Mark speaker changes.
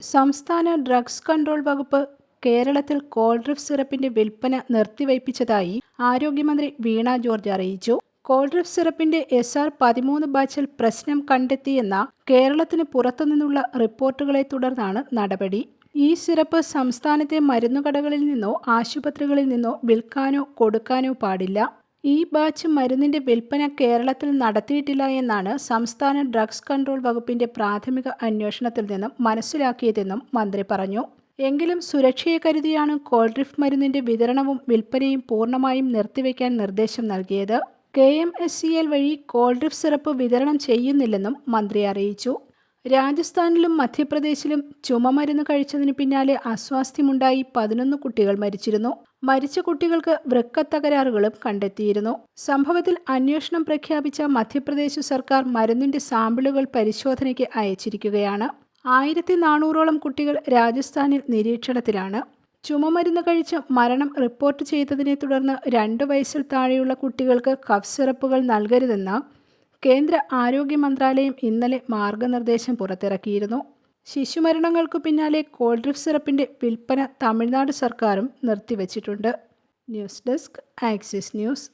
Speaker 1: സംസ്ഥാന drugs control വകുപ്പ് കേരളത്തിൽ കോൾഡ്രിഫ് സിറപ്പിന്റെ വിൽപ്പന നിർത്തിവയ്പ്പിച്ചതായി ആരോഗ്യമന്ത്രി വീണ ജോർജ് അറിയിച്ചു. കോൾഡ്രിഫ് സിറപ്പിന്റെ SR-13 ബാച്ചിൽ പ്രശ്നം കണ്ടെത്തിയെന്ന കേരളത്തിന് പുറത്തുനിന്നുള്ള റിപ്പോർട്ടുകളെ തുടർന്നാണ് നടപടി. ഈ സിറപ്പ് സംസ്ഥാനത്തെ മരുന്നുകടകളിൽ നിന്നോ ആശുപത്രികളിൽ നിന്നോ വിൽക്കാനോ കൊടുക്കാനോ പാടില്ല. ഈ ബാച്ച് മരുന്നിന്റെ വിൽപ്പന കേരളത്തിൽ നടത്തിയിട്ടില്ല എന്നാണ് സംസ്ഥാന ഡ്രഗ്സ് കൺട്രോൾ വകുപ്പിന്റെ പ്രാഥമിക അന്വേഷണത്തിൽ നിന്നും മനസ്സിലാക്കിയതെന്നും മന്ത്രി പറഞ്ഞു. എങ്കിലും സുരക്ഷയെ കരുതിയാണ് കോൾഡ്രിഫ് മരുന്നിന്റെ വിതരണവും വിൽപ്പനയും പൂർണ്ണമായും നിർത്തിവെക്കാൻ നിർദ്ദേശം നൽകിയത്. KMSCL വഴി കോൾഡ്രിഫ് സിറപ്പ് വിതരണം ചെയ്യുന്നില്ലെന്നും മന്ത്രി അറിയിച്ചു. രാജസ്ഥാനിലും മധ്യപ്രദേശിലും ചുമമരുന്ന് കഴിച്ചതിന് പിന്നാലെ അസ്വാസ്ഥ്യമുണ്ടായി 11 കുട്ടികൾ മരിച്ചിരുന്നു. മരിച്ച കുട്ടികൾക്ക് വൃക്ക തകരാറുകളും കണ്ടെത്തിയിരുന്നു. സംഭവത്തിൽ അന്വേഷണം പ്രഖ്യാപിച്ച മധ്യപ്രദേശ് സർക്കാർ മരുന്നിന്റെ സാമ്പിളുകൾ പരിശോധനയ്ക്ക് അയച്ചിരിക്കുകയാണ്. 1400ഓളം കുട്ടികൾ രാജസ്ഥാനിൽ നിരീക്ഷണത്തിലാണ്. ചുമമരുന്ന് കഴിച്ച് മരണം റിപ്പോർട്ട് ചെയ്തതിനെ തുടർന്ന് 2 വയസ്സിൽ താഴെയുള്ള കുട്ടികൾക്ക് കഫ് സിറപ്പുകൾ നൽകരുതെന്ന് കേന്ദ്ര ആരോഗ്യ മന്ത്രാലയം ഇന്നലെ മാർഗനിർദ്ദേശം പുറത്തിറക്കിയിരുന്നു. ശിശുമരണങ്ങൾക്കു പിന്നാലെ കോൾഡ്രിഫ് സിറപ്പിന്റെ വിൽപ്പന തമിഴ്നാട് സർക്കാരും നിർത്തിവച്ചിട്ടുണ്ട്. News desk Axis news.